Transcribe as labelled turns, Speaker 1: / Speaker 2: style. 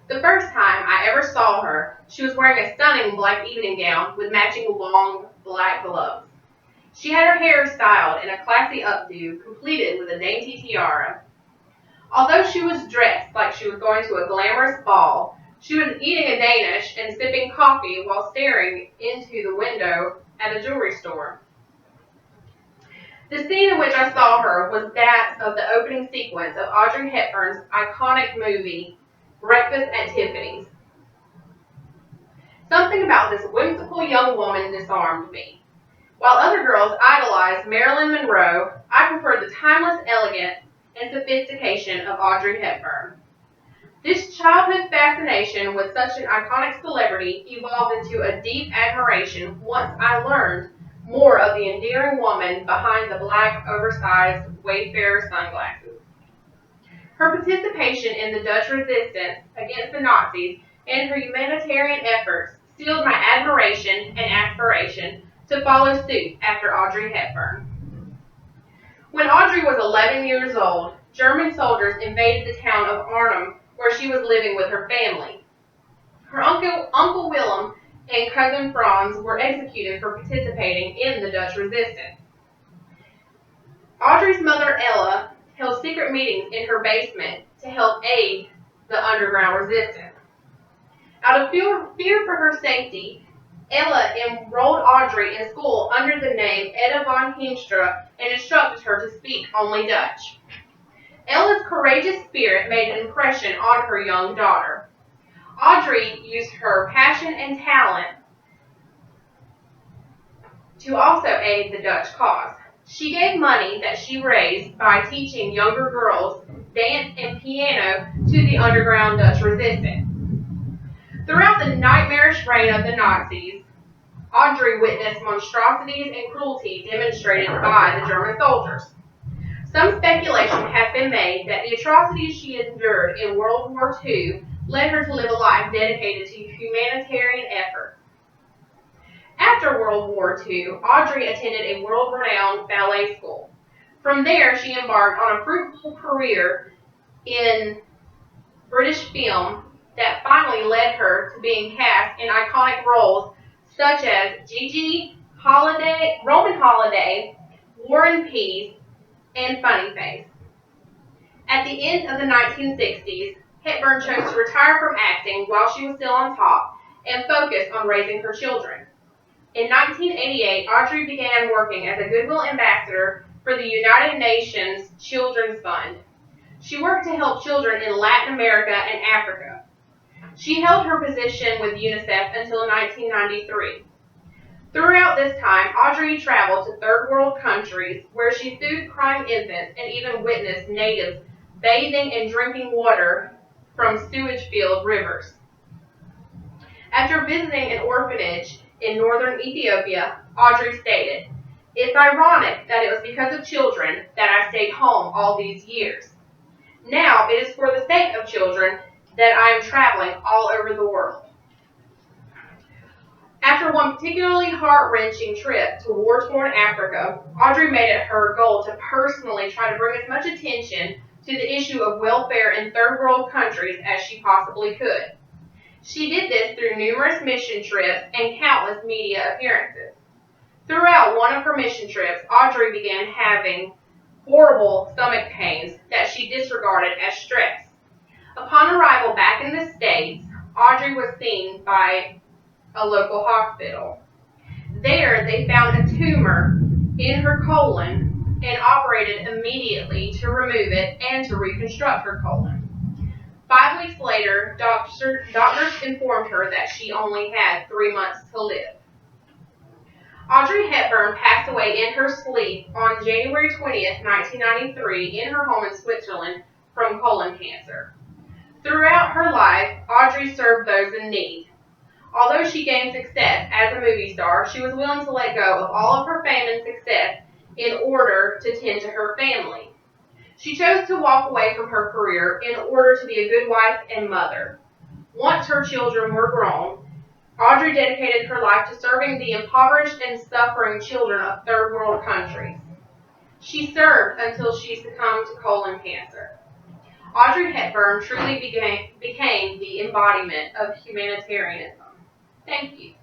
Speaker 1: The first time I ever saw her, she was wearing a stunning black evening gown with matching long black gloves. She had her hair styled in a classy updo, completed with a dainty tiara. Although she was dressed like she was going to a glamorous ball, she was eating a Danish and sipping coffee while staring into the window at a jewelry store. The scene in which I saw her was that of the opening sequence of Audrey Hepburn's iconic movie, Breakfast at Tiffany's. Something about this whimsical young woman disarmed me. While other girls idolized Marilyn Monroe, I preferred the timeless elegance and sophistication of Audrey Hepburn. This childhood fascination with such an iconic celebrity evolved into a deep admiration once I learned more of the endearing woman behind the black, oversized Wayfarer sunglasses. Her participation in the Dutch resistance against the Nazis and her humanitarian efforts sealed my admiration and aspiration to follow suit after Audrey Hepburn. When Audrey was 11 years old, German soldiers invaded the town of Arnhem, where she was living with her family. Her Uncle Willem and cousin Franz were executed for participating in the Dutch resistance. Audrey's mother, Ella, held secret meetings in her basement to help aid the underground resistance. Out of fear for her safety, Ella enrolled Audrey in school under the name Etta von Heemstra and instructed her to speak only Dutch. Ella's courageous spirit made an impression on her young daughter. Audrey used her passion and talent to also aid the Dutch cause. She gave money that she raised by teaching younger girls dance and piano to the underground Dutch resistance. Throughout the nightmarish reign of the Nazis, Audrey witnessed monstrosities and cruelty demonstrated by the German soldiers. Some speculation has been made that the atrocities she endured in World War II led her to live a life dedicated to humanitarian efforts. After World War II, Audrey attended a world-renowned ballet school. From there, she embarked on a fruitful career in British film that finally led her to being cast in iconic roles such as Gigi, Roman Holiday, War and Peace, and Funny Face. At the end of the 1960s, Hepburn chose to retire from acting while she was still on top and focus on raising her children. In 1988, Audrey began working as a Goodwill ambassador for the United Nations Children's Fund. She worked to help children in Latin America and Africa. She held her position with UNICEF until 1993. Throughout this time, Audrey traveled to third world countries where she soothed crying infants and even witnessed natives bathing and drinking water from sewage-filled rivers. After visiting an orphanage in northern Ethiopia, Audrey stated, "It's ironic that it was because of children that I stayed home all these years. Now it is for the sake of children that I am traveling all over the world." After one particularly heart-wrenching trip to war-torn Africa, Audrey made it her goal to personally try to bring as much attention to the issue of welfare in third world countries as she possibly could. She did this through numerous mission trips and countless media appearances. Throughout one of her mission trips, Audrey began having horrible stomach pains that she disregarded as stress. Upon arrival back in the States, Audrey was seen by a local hospital. There, they found a tumor in her colon and operated immediately to remove it and to reconstruct her colon. 5 weeks later, doctors informed her that she only had 3 months to live. Audrey Hepburn passed away in her sleep on January 20th, 1993, in her home in Switzerland from colon cancer. Throughout her life, Audrey served those in need. Although she gained success as a movie star, she was willing to let go of all of her fame and success in order to tend to her family. She chose to walk away from her career in order to be a good wife and mother. Once her children were grown, Audrey dedicated her life to serving the impoverished and suffering children of third world countries. She served until she succumbed to colon cancer. Audrey Hepburn truly became the embodiment of humanitarianism. Thank you.